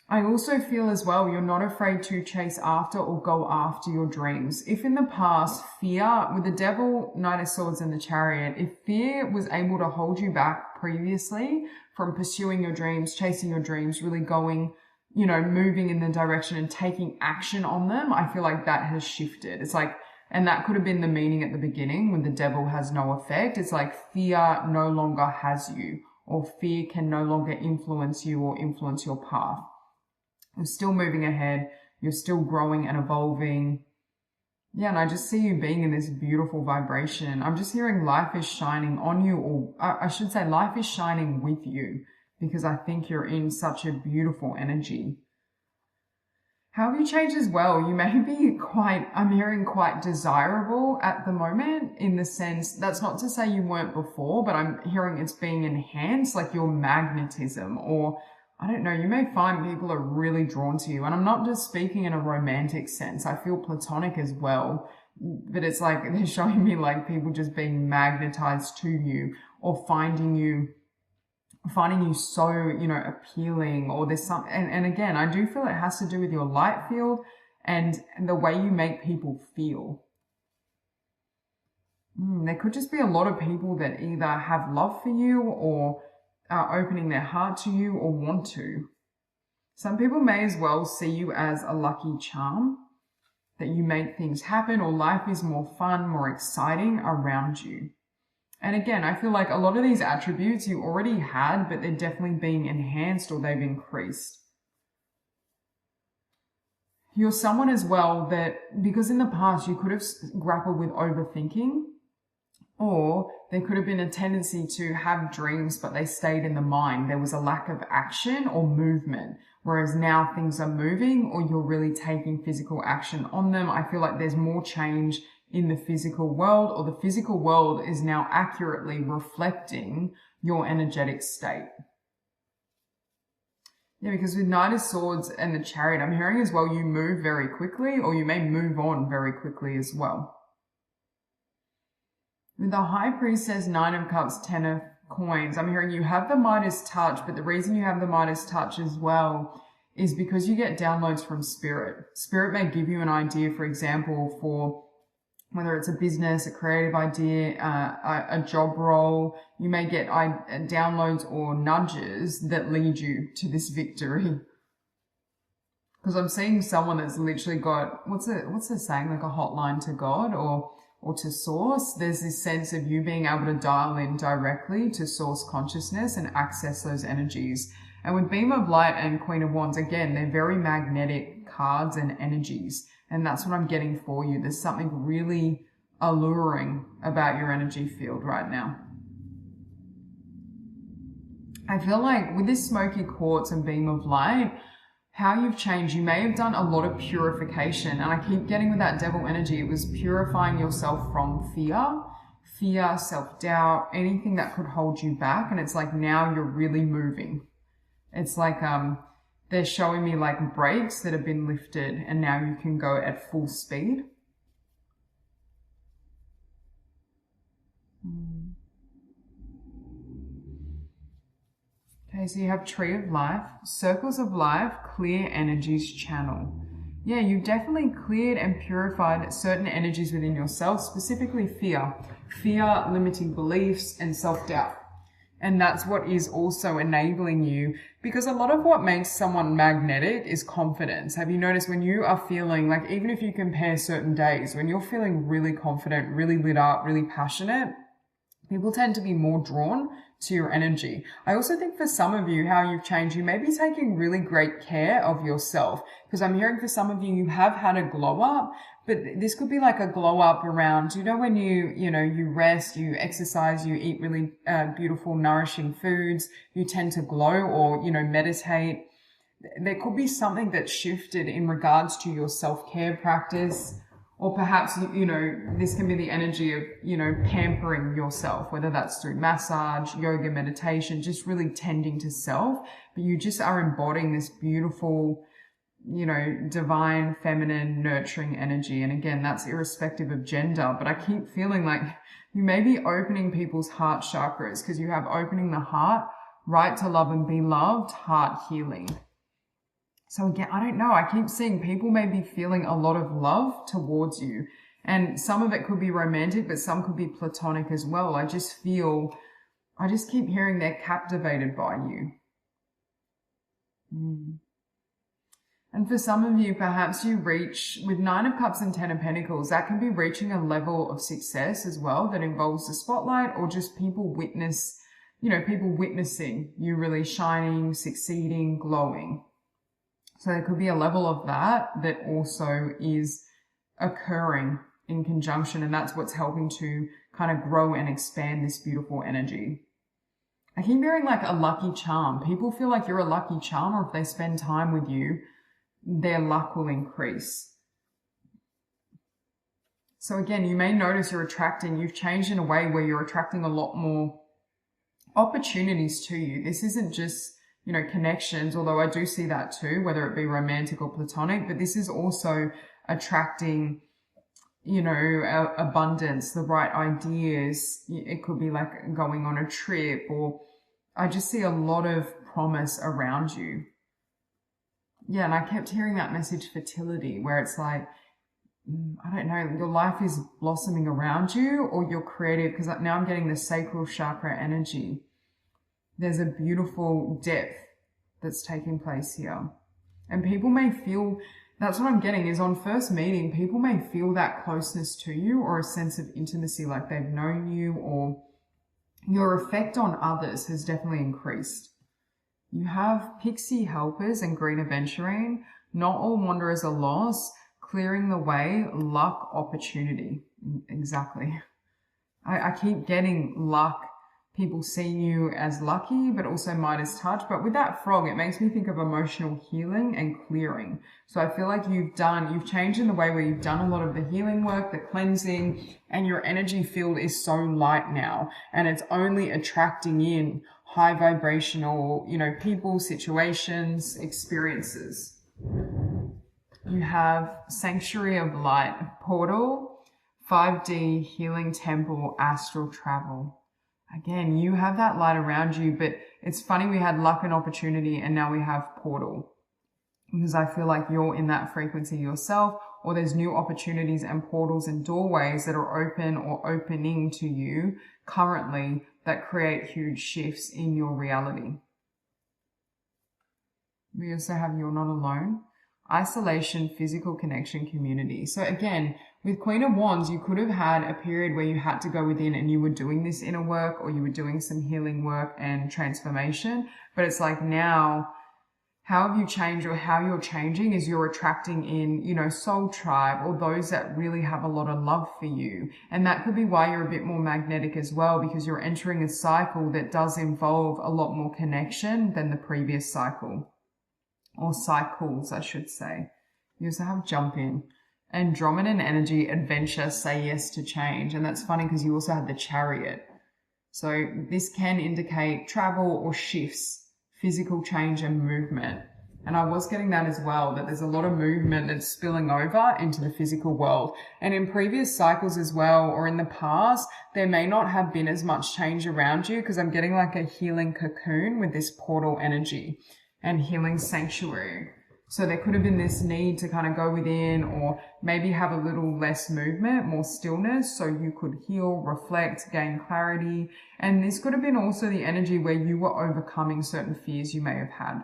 I also feel as well, you're not afraid to chase after or go after your dreams. If in the past, fear, with the Devil, Knight of Swords and the Chariot, if fear was able to hold you back previously from pursuing your dreams, chasing your dreams, really going, moving in the direction and taking action on them, I feel like that has shifted. It's like, and that could have been the meaning at the beginning when the devil has no effect. It's like fear no longer has you, or fear can no longer influence you or influence your path. You're still moving ahead. You're still growing and evolving. Yeah, and I just see you being in this beautiful vibration. I'm just hearing life is shining on you, or I should say life is shining with you, because I think you're in such a beautiful energy. How have you changed as well? You may be I'm hearing quite desirable at the moment, in the sense, that's not to say you weren't before, but I'm hearing it's being enhanced, like your magnetism, or I don't know, you may find people are really drawn to you. And I'm not just speaking in a romantic sense. I feel platonic as well. But it's like they're showing me like people just being magnetized to you or finding you so, you know, appealing, or there's some, and again, I do feel it has to do with your light field and the way you make people feel. There could just be a lot of people that either have love for you or are opening their heart to you or want to. Some people may as well see you as a lucky charm, that you make things happen, or life is more fun, more exciting around you. And again, I feel like a lot of these attributes you already had, but they're definitely being enhanced or they've increased. You're someone as well that, because in the past you could have grappled with overthinking, or there could have been a tendency to have dreams, but they stayed in the mind. There was a lack of action or movement, whereas now things are moving or you're really taking physical action on them. I feel like there's more change in the physical world, or the physical world is now accurately reflecting your energetic state. Yeah, because with Knight of Swords and the Chariot, I'm hearing as well you move very quickly, or you may move on very quickly as well. With the High Priestess, Nine of Cups, Ten of Coins, I'm hearing you have the Midas touch, but the reason you have the Midas touch as well is because you get downloads from Spirit. Spirit may give you an idea, for example, for whether it's a business, a creative idea, a job role. You may get downloads or nudges that lead you to this victory. Because I'm seeing someone that's literally got, what's the saying, like a hotline to God or to source. There's this sense of you being able to dial in directly to source consciousness and access those energies. And with Beam of Light and Queen of Wands, again, they're very magnetic cards and energies. And that's what I'm getting for you. There's something really alluring about your energy field right now. I feel like with this Smoky Quartz and Beam of Light, how you've changed, you may have done a lot of purification. And I keep getting with that devil energy, it was purifying yourself from fear, self-doubt, anything that could hold you back. And it's like now you're really moving. It's like they're showing me like brakes that have been lifted and now you can go at full speed. Okay, so you have Tree of Life, Circles of Life, Clear Energies Channel. Yeah, you've definitely cleared and purified certain energies within yourself, specifically fear. Fear, limiting beliefs, and self-doubt. And that's what is also enabling you, because a lot of what makes someone magnetic is confidence. Have you noticed when you are feeling like, even if you compare certain days, when you're feeling really confident, really lit up, really passionate, people tend to be more drawn to your energy. I also think for some of you, how you've changed, you may be taking really great care of yourself, because I'm hearing for some of you, you have had a glow up, but this could be like a glow up around, you know, when you rest, you exercise, you eat really beautiful, nourishing foods, you tend to glow, or, meditate. There could be something that shifted in regards to your self-care practice. Or perhaps, this can be the energy of, pampering yourself, whether that's through massage, yoga, meditation, just really tending to self. But you just are embodying this beautiful, divine, feminine, nurturing energy. And again, that's irrespective of gender. But I keep feeling like you may be opening people's heart chakras, because you have opening the heart, right to love and be loved, heart healing. So again, I don't know. I keep seeing people may be feeling a lot of love towards you. And some of it could be romantic, but some could be platonic as well. I just keep hearing they're captivated by you. And for some of you, perhaps you reach, with Nine of Cups and Ten of Pentacles, that can be reaching a level of success as well that involves the spotlight, or just people witnessing you really shining, succeeding, glowing. So there could be a level of that also is occurring in conjunction, and that's what's helping to kind of grow and expand this beautiful energy. I keep hearing like a lucky charm. People feel like you're a lucky charm, or if they spend time with you, their luck will increase. So again, you may notice you've changed in a way where you're attracting a lot more opportunities to you. This isn't just you know, connections, although I do see that too, whether it be romantic or platonic, but this is also attracting, you know, abundance, the right ideas. It could be like going on a trip, or I just see a lot of promise around you. Yeah, and I kept hearing that message fertility, where it's like, I don't know, your life is blossoming around you, or you're creative, because now I'm getting the sacral chakra energy. There's a beautiful depth that's taking place here. And people may feel, that's what I'm getting, is on first meeting, people may feel that closeness to you, or a sense of intimacy, like they've known you, or your effect on others has definitely increased. You have pixie helpers and green aventurine. Not all wanderers are lost. Clearing the way, luck, opportunity. Exactly. I keep getting luck, people seeing you as lucky, but also Midas touch. But with that frog, it makes me think of emotional healing and clearing. So I feel like you've changed in the way where you've done a lot of the healing work, the cleansing, and your energy field is so light now. And it's only attracting in high vibrational, you know, people, situations, experiences. You have Sanctuary of Light, Portal, 5D, Healing Temple, Astral Travel. Again, you have that light around you, but it's funny, we had luck and opportunity, and now we have portal, because I feel like you're in that frequency yourself, or there's new opportunities and portals and doorways that are open or opening to you currently that create huge shifts in your reality. We also have You're Not Alone, isolation, physical connection, community. So again, with Queen of Wands, you could have had a period where you had to go within and you were doing this inner work, or you were doing some healing work and transformation. But it's like now, how have you changed, or how you're changing is you're attracting in, you know, soul tribe, or those that really have a lot of love for you. And that could be why you're a bit more magnetic as well, because you're entering a cycle that does involve a lot more connection than the previous cycle. Or cycles, I should say. You also have Jump In. Andromedan energy, adventure, say yes to change. And that's funny because you also have the Chariot. So this can indicate travel or shifts, physical change and movement. And I was getting that as well, that there's a lot of movement that's spilling over into the physical world. And in previous cycles as well, or in the past, there may not have been as much change around you, because I'm getting like a healing cocoon with this portal energy and healing sanctuary. So there could have been this need to kind of go within, or maybe have a little less movement, more stillness, so you could heal, reflect, gain clarity. And this could have been also the energy where you were overcoming certain fears you may have had.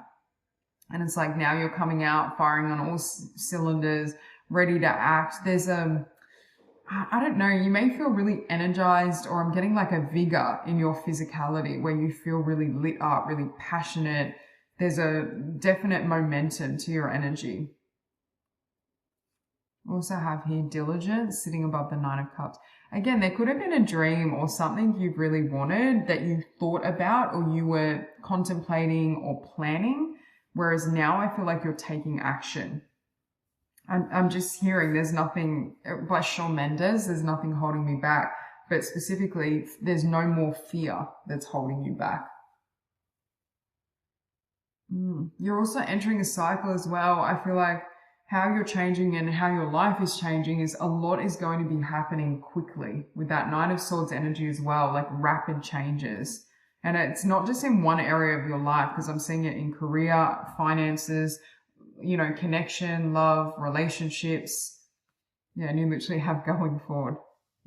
And it's like now you're coming out, firing on all cylinders, ready to act. There's I don't know, you may feel really energized, or I'm getting like a vigor in your physicality where you feel really lit up, really passionate. There's a definite momentum to your energy. Also have here diligence, sitting above the Nine of Cups. Again, there could have been a dream or something you've really wanted that you thought about, or you were contemplating or planning, whereas now I feel like you're taking action. I'm just hearing there's nothing, by Shawn Mendes, there's nothing holding me back, but specifically there's no more fear that's holding you back. You're also entering a cycle as well. I feel like how you're changing and how your life is changing is a lot is going to be happening quickly with that Nine of Swords energy as well, like rapid changes. And it's not just in one area of your life, because I'm seeing it in career, finances, you know, connection, love, relationships. Yeah, and you literally have going forward.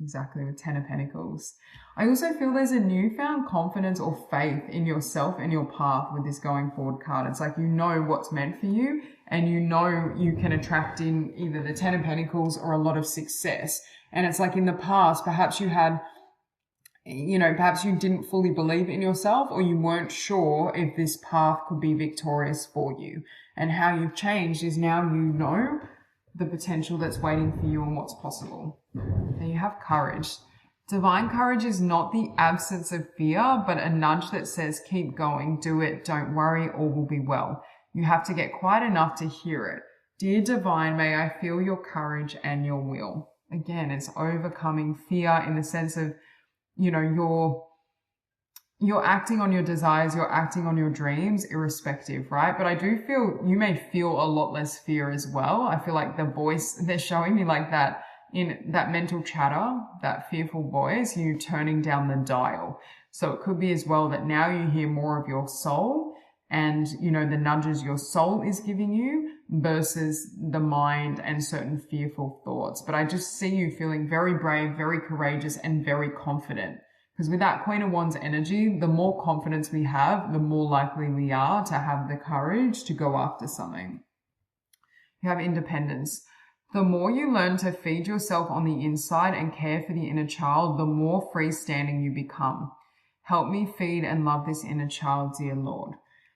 Exactly, with Ten of Pentacles. I also feel there's a newfound confidence or faith in yourself and your path with this going forward card. It's like you know what's meant for you, and you know you can attract in either the Ten of Pentacles or a lot of success. And it's like in the past, perhaps you had, you know, perhaps you didn't fully believe in yourself, or you weren't sure if this path could be victorious for you. And how you've changed is now you know the potential that's waiting for you and what's possible. Then you have courage. Divine courage is not the absence of fear, but a nudge that says, keep going, do it, don't worry, all will be well. You have to get quiet enough to hear it. Dear Divine, may I feel your courage and your will. Again, it's overcoming fear in the sense of, you know, you're acting on your desires, you're acting on your dreams, irrespective, right? But I do feel you may feel a lot less fear as well. I feel like the voice, they're showing me like that in that mental chatter, that fearful voice, you turning down the dial. So it could be as well that now you hear more of your soul and, you know, the nudges your soul is giving you versus the mind and certain fearful thoughts. But I just see you feeling very brave, very courageous, and very confident. Because with that Queen of Wands energy, the more confidence we have, the more likely we are to have the courage to go after something. You have independence. The more you learn to feed yourself on the inside and care for the inner child, the more freestanding you become. Help me feed and love this inner child, dear Lord.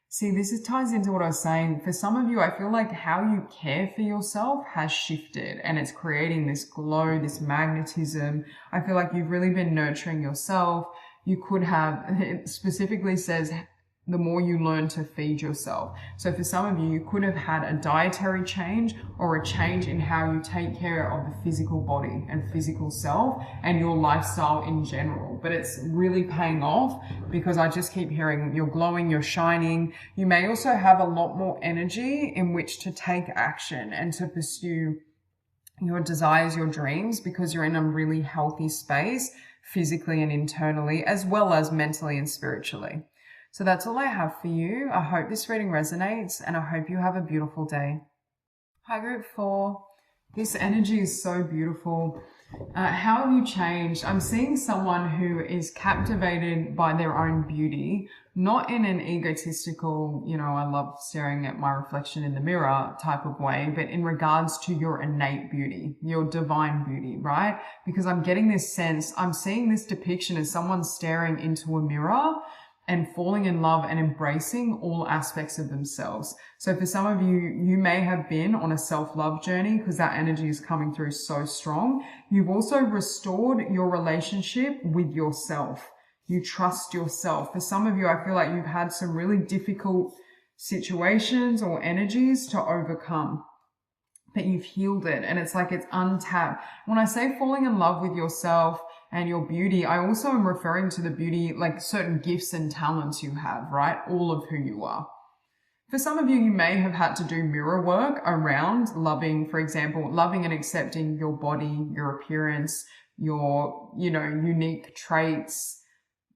See, ties into what I was saying. For some of you, I feel like how you care for yourself has shifted and it's creating this glow, this magnetism. I feel like you've really been nurturing yourself. You could have, it specifically says, the more you learn to feed yourself. So for some of you, you could have had a dietary change or a change in how you take care of the physical body and physical self and your lifestyle in general. But it's really paying off because I just keep hearing you're glowing, you're shining. You may also have a lot more energy in which to take action and to pursue your desires, your dreams, because you're in a really healthy space physically and internally, as well as mentally and spiritually. So that's all I have for you. I hope this reading resonates and I hope you have a beautiful day. Hi, Group 4. This energy is so beautiful. How have you changed? I'm seeing someone who is captivated by their own beauty, not in an egotistical, you know, I love staring at my reflection in the mirror type of way, but in regards to your innate beauty, your divine beauty, right? Because I'm getting this sense, I'm seeing this depiction as someone staring into a mirror and falling in love and embracing all aspects of themselves. So for some of you, you may have been on a self-love journey because that energy is coming through so strong. You've also restored your relationship with yourself. You trust yourself. For some of you, I feel like you've had some really difficult situations or energies to overcome, but you've healed it and it's like it's untapped. When I say falling in love with yourself and your beauty, I also am referring to the beauty, like certain gifts and talents you have, right? All of who you are. For some of you, you may have had to do mirror work around loving, for example, loving and accepting your body, your appearance, your, you know, unique traits.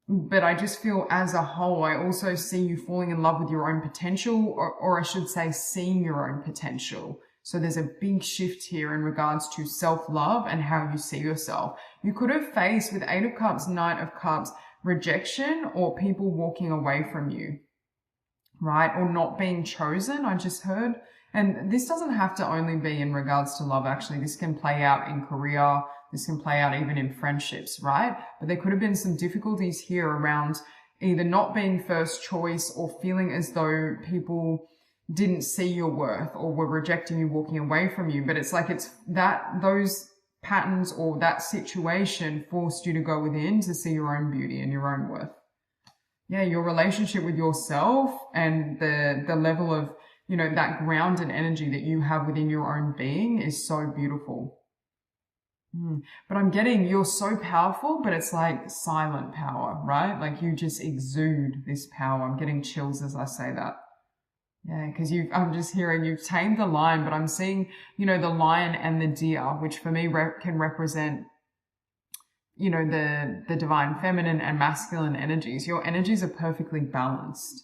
But I just feel as a whole, I also see you falling in love with your own potential, or I should say seeing your own potential. So there's a big shift here in regards to self-love and how you see yourself. You could have faced with 8 of Cups, 9 of Cups, rejection or people walking away from you, right? Or not being chosen, I just heard. And this doesn't have to only be in regards to love, actually. This can play out in career. This can play out even in friendships, right? But there could have been some difficulties here around either not being first choice or feeling as though people didn't see your worth or were rejecting you, walking away from you. But it's like it's that those patterns or that situation forced you to go within to see your own beauty and your own worth. Yeah, your relationship with yourself and the level of, you know, that grounded energy that you have within your own being is so beautiful. But I'm getting, you're so powerful, but it's like silent power, right? Like you just exude this power. I'm getting chills as I say that. Yeah, because I'm just hearing you've tamed the lion, but I'm seeing, you know, the lion and the deer, which for me can represent, you know, the divine feminine and masculine energies. Your energies are perfectly balanced.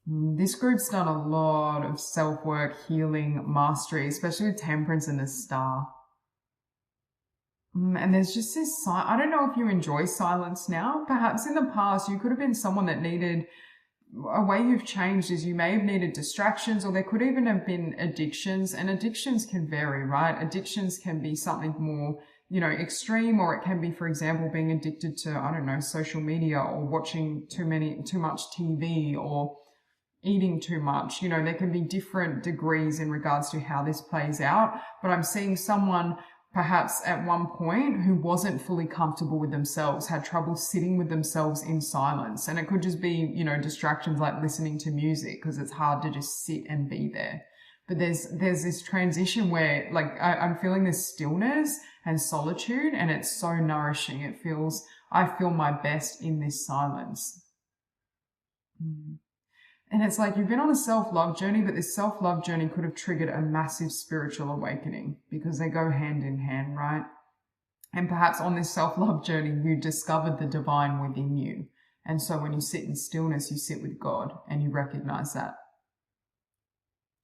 This group's done a lot of self-work, healing, mastery, especially with Temperance and the Star. And there's just this, I don't know if you enjoy silence now. Perhaps in the past you could have been someone that needed, a way you've changed is you may have needed distractions, or there could even have been addictions, and addictions can vary, right? Addictions can be something more, you know, extreme, or it can be, for example, being addicted to, I don't know, social media or watching too much TV or eating too much. You know, there can be different degrees in regards to how this plays out, but I'm seeing someone perhaps at one point who wasn't fully comfortable with themselves, had trouble sitting with themselves in silence. And it could just be, you know, distractions like listening to music because it's hard to just sit and be there. But there's this transition where like I'm feeling this stillness and solitude, and it's so nourishing. It feels, I feel my best in this silence. And it's like you've been on a self-love journey, but this self-love journey could have triggered a massive spiritual awakening because they go hand in hand, right? And perhaps on this self-love journey, you discovered the divine within you. And so when you sit in stillness, you sit with God and you recognize that.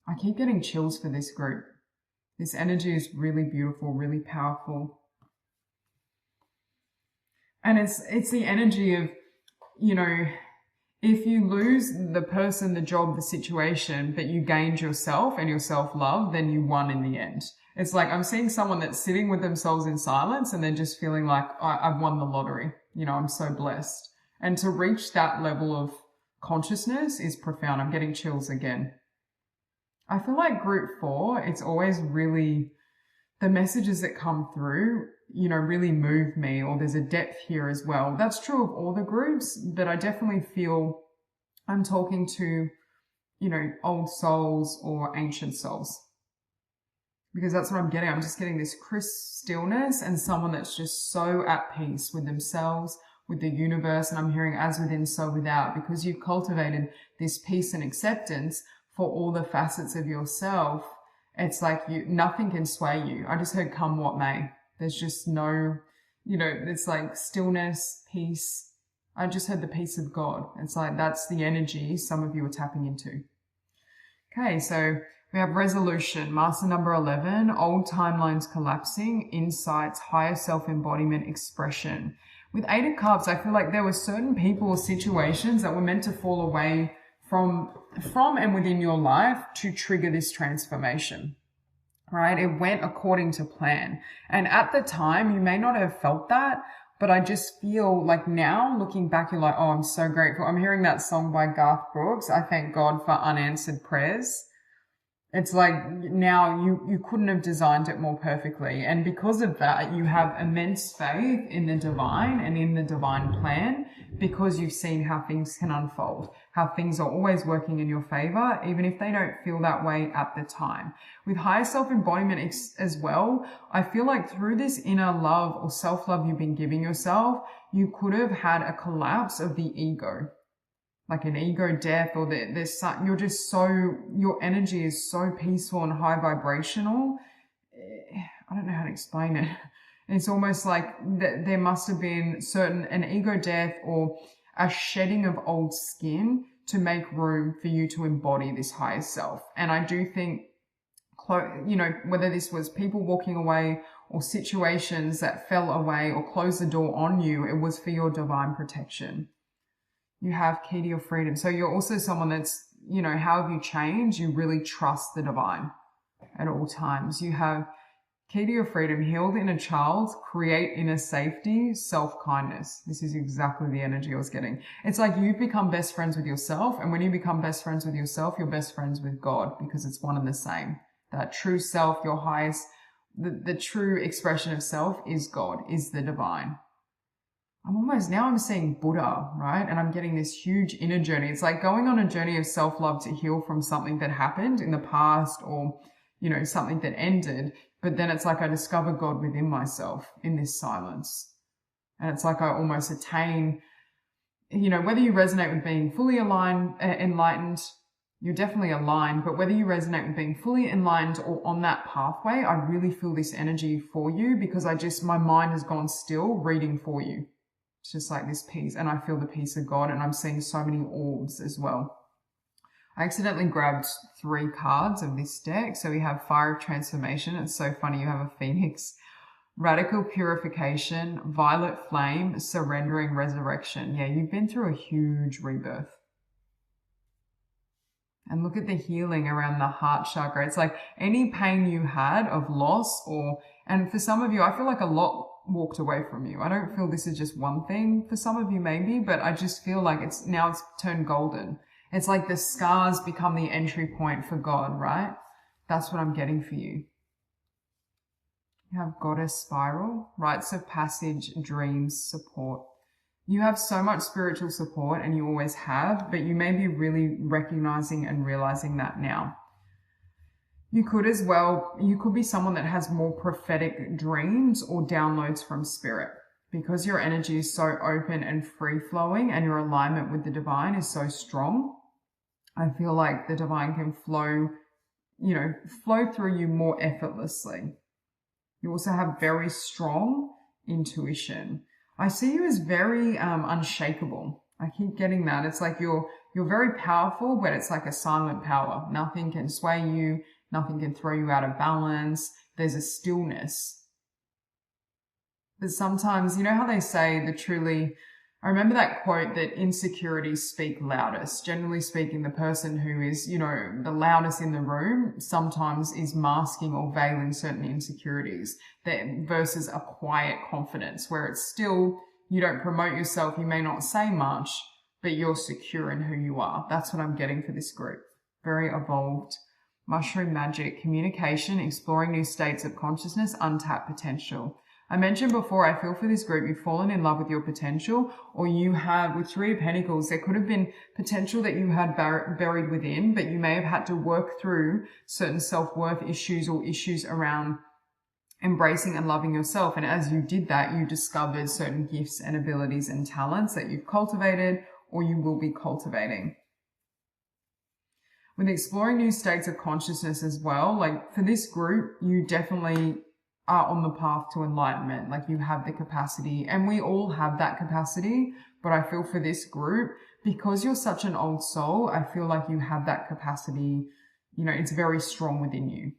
I keep getting chills for this group. This energy is really beautiful, really powerful. And it's the energy of, you know, if you lose the person, the job, the situation, but you gained yourself and your self-love, then you won in the end. It's like I'm seeing someone that's sitting with themselves in silence and they're just feeling like I've won the lottery. You know, I'm so blessed. And to reach that level of consciousness is profound. I'm getting chills again. I feel like group 4, it's always really, the messages that come through, you know, really move me, or there's a depth here as well. That's true of all the groups, but I definitely feel I'm talking to, you know, old souls or ancient souls. Because that's what I'm getting. I'm just getting this crisp stillness and someone that's just so at peace with themselves, with the universe. And I'm hearing as within, so without, because you've cultivated this peace and acceptance for all the facets of yourself. It's like nothing can sway you. I just heard come what may. There's just no, you know, it's like stillness, peace. I just heard the peace of God. It's like that's the energy some of you are tapping into. Okay, so we have resolution, master number 11, old timelines collapsing, insights, higher self-embodiment, expression. With 8 of Cups, I feel like there were certain people or situations that were meant to fall away from and within your life to trigger this transformation, right? It went according to plan. And at the time, you may not have felt that, but I just feel like now looking back, you're like, oh, I'm so grateful. I'm hearing that song by Garth Brooks. I thank God for unanswered prayers. It's like now you couldn't have designed it more perfectly. And because of that, you have immense faith in the divine and in the divine plan, because you've seen how things can unfold, how things are always working in your favor, even if they don't feel that way at the time. With higher self-embodiment as well, I feel like through this inner love or self-love you've been giving yourself, you could have had a collapse of the ego. Like an ego death, or you're just so, your energy is so peaceful and high vibrational. I don't know how to explain it. It's almost like there must have been an ego death or a shedding of old skin to make room for you to embody this higher self. And I do think, you know, whether this was people walking away or situations that fell away or closed the door on you, it was for your divine protection. You have key to your freedom. So you're also someone that's, you know, how have you changed? You really trust the divine at all times. You have key to your freedom, healed inner child, create inner safety, self-kindness. This is exactly the energy I was getting. It's like you've become best friends with yourself. And when you become best friends with yourself, you're best friends with God, because it's one and the same. That true self, your highest, the true expression of self is God, is the divine. I'm seeing Buddha, right? And I'm getting this huge inner journey. It's like going on a journey of self-love to heal from something that happened in the past, or, you know, something that ended. But then it's like I discover God within myself in this silence. And it's like I almost attain, you know, whether you resonate with being fully enlightened, you're definitely aligned, but whether you resonate with being fully enlightened or on that pathway, I really feel this energy for you, because my mind has gone still reading for you. It's just like this peace, and I feel the peace of God, and I'm seeing so many orbs as well. I accidentally grabbed 3 cards of this deck. So we have Fire of Transformation. It's so funny. You have a Phoenix, Radical Purification, Violet Flame, Surrendering, Resurrection. Yeah, you've been through a huge rebirth. And look at the healing around the heart chakra. It's like any pain you had of loss, and for some of you, I feel like a lot walked away from you. I don't feel this is just one thing. For some of you maybe, but I just feel like it's turned golden. It's like the scars become the entry point for God, right? That's what I'm getting for you. You have Goddess Spiral, Rites of Passage, Dreams, Support. You have so much spiritual support, and you always have, but you may be really recognizing and realizing that now. You could be someone that has more prophetic dreams or downloads from spirit. Because your energy is so open and free flowing and your alignment with the divine is so strong, I feel like the divine can flow, flow through you more effortlessly. You also have very strong intuition. I see you as very unshakable. I keep getting that. It's like you're very powerful, but it's like a silent power. Nothing can sway you. Nothing can throw you out of balance. There's a stillness. But sometimes, you know how they say I remember that quote that insecurities speak loudest. Generally speaking, the person who is, the loudest in the room sometimes is masking or veiling certain insecurities versus a quiet confidence where it's still, you don't promote yourself, you may not say much, but you're secure in who you are. That's what I'm getting for this group. Very evolved. Mushroom magic, communication, exploring new states of consciousness, untapped potential. I mentioned before, I feel for this group, you've fallen in love with your potential, or you have, with Three of Pentacles, there could have been potential that you had buried within, but you may have had to work through certain self-worth issues or issues around embracing and loving yourself. And as you did that, you discovered certain gifts and abilities and talents that you've cultivated or you will be cultivating. With exploring new states of consciousness as well, like for this group, you definitely are on the path to enlightenment. Like you have the capacity, and we all have that capacity, but I feel for this group, because you're such an old soul, I feel like you have that capacity, it's very strong within you.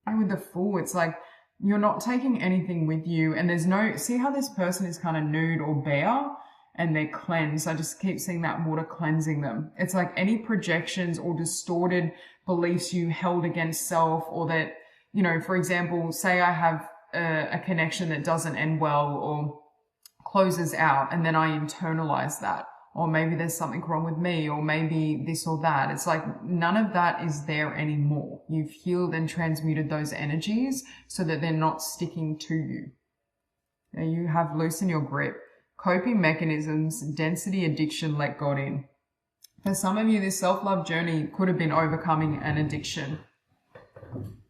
And with the Fool, it's like you're not taking anything with you, and see how this person is kind of nude or bare and they're cleansed. I just keep seeing that water cleansing them. It's like any projections or distorted beliefs you held against self, or that, for example, say I have a connection that doesn't end well or closes out, and then I internalize that. Or maybe there's something wrong with me, or maybe this or that. It's like none of that is there anymore. You've healed and transmuted those energies so that they're not sticking to you. Now you have loosen your grip. Coping mechanisms, density, addiction, let God in. For some of you, this self-love journey could have been overcoming an addiction.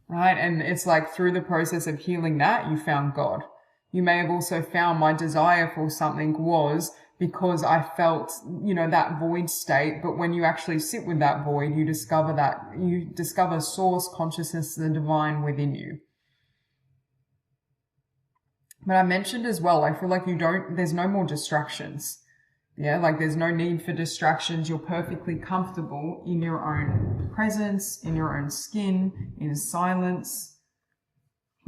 Right? And it's like through the process of healing that, you found God. You may have also found my desire for something was because I felt, that void state. But when you actually sit with that void, you discover source, consciousness, the divine within you. But I mentioned as well, I feel like there's no more distractions. Yeah, like there's no need for distractions. You're perfectly comfortable in your own presence, in your own skin, in silence.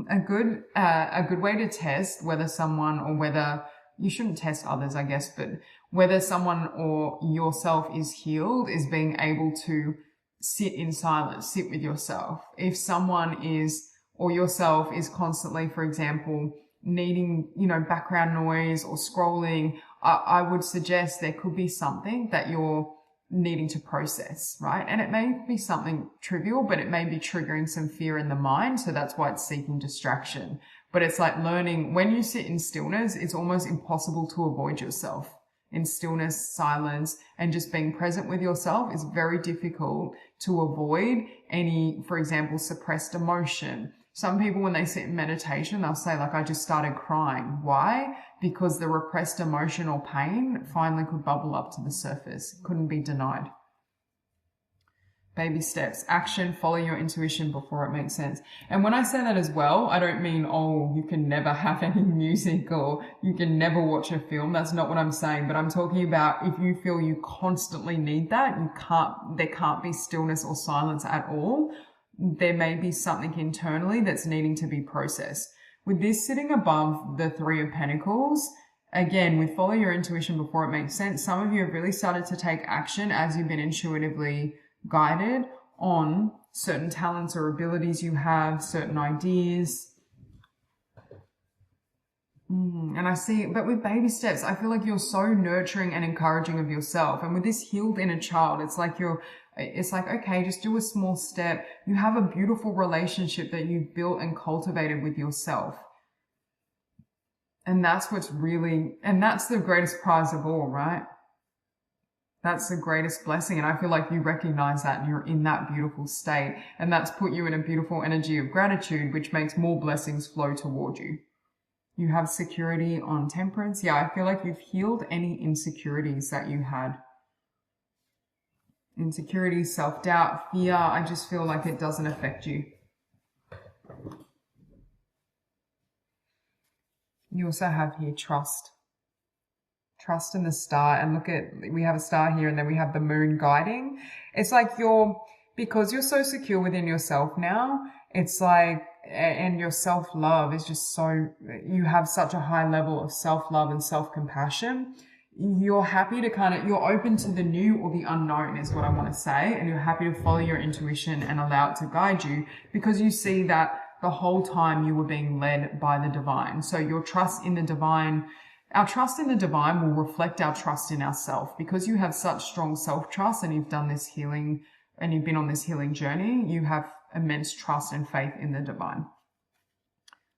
A good way to test whether someone, or whether you shouldn't test others, I guess, but whether someone or yourself is healed is being able to sit in silence, sit with yourself. If someone is, or yourself is constantly, for example, needing, background noise or scrolling, I would suggest there could be something that you're needing to process, right? And it may be something trivial, but it may be triggering some fear in the mind. So that's why it's seeking distraction. But it's like learning, when you sit in stillness, it's almost impossible to avoid yourself. In stillness, silence, and just being present with yourself is very difficult to avoid any, for example, suppressed emotion. Some people, when they sit in meditation, they'll say, like, I just started crying. Why? Because the repressed emotion or pain finally could bubble up to the surface. It couldn't be denied. Baby steps. Action. Follow your intuition before it makes sense. And when I say that as well, I don't mean, you can never have any music or you can never watch a film. That's not what I'm saying. But I'm talking about if you feel you constantly need that, there can't be stillness or silence at all. There may be something internally that's needing to be processed. With this sitting above the Three of Pentacles, again, with follow your intuition before it makes sense, some of you have really started to take action as you've been intuitively guided on certain talents or abilities you have, certain ideas. And I see, but with baby steps, I feel like you're so nurturing and encouraging of yourself. And with this healed inner child, it's like, okay, just do a small step. You have a beautiful relationship that you've built and cultivated with yourself. And that's that's the greatest prize of all, right? That's the greatest blessing. And I feel like you recognize that and you're in that beautiful state. And that's put you in a beautiful energy of gratitude, which makes more blessings flow toward you. You have security on Temperance. Yeah, I feel like you've healed any insecurities that you had. Insecurity, self-doubt, fear. I just feel like it doesn't affect you. You also have here trust. Trust in the star. And look at, we have a star here and then we have the moon guiding. It's like because you're so secure within yourself now, it's like, and your self-love is just so, you have such a high level of self-love and self-compassion. You're happy to you're open to the new or the unknown is what I want to say. And you're happy to follow your intuition and allow it to guide you because you see that the whole time you were being led by the divine. So your trust in the divine, our trust in the divine will reflect our trust in ourselves because you have such strong self-trust and you've done this healing and you've been on this healing journey. You have immense trust and faith in the divine.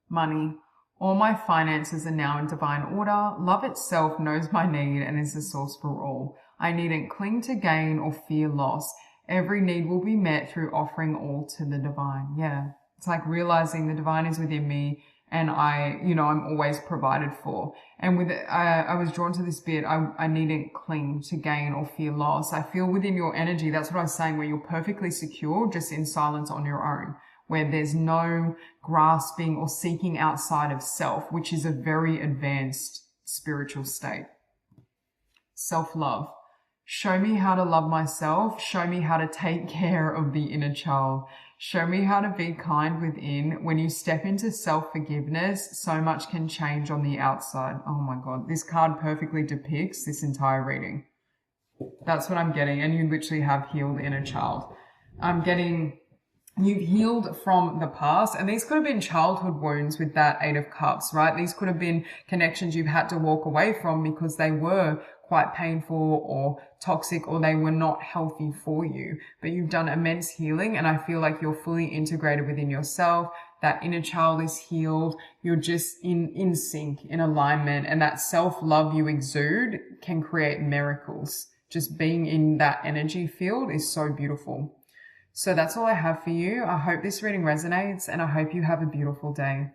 Money. All my finances are now in divine order. Love itself knows my need and is the source for all. I needn't cling to gain or fear loss. Every need will be met through offering all to the divine. Yeah. It's like realizing the divine is within me and I'm always provided for. And with it, I was drawn to this bit. I needn't cling to gain or fear loss. I feel within your energy, that's what I was saying, where you're perfectly secure, just in silence on your own, where there's no grasping or seeking outside of self, which is a very advanced spiritual state. Self-love. Show me how to love myself. Show me how to take care of the inner child. Show me how to be kind within. When you step into self-forgiveness, so much can change on the outside. Oh my God, this card perfectly depicts this entire reading. That's what I'm getting. And you literally have healed inner child. I'm getting, you've healed from the past. And these could have been childhood wounds with that 8 of Cups, right? These could have been connections you've had to walk away from because they were quite painful or toxic or they were not healthy for you. But you've done immense healing and I feel like you're fully integrated within yourself. That inner child is healed. You're just in sync, in alignment, and that self-love you exude can create miracles. Just being in that energy field is so beautiful. So that's all I have for you. I hope this reading resonates and I hope you have a beautiful day.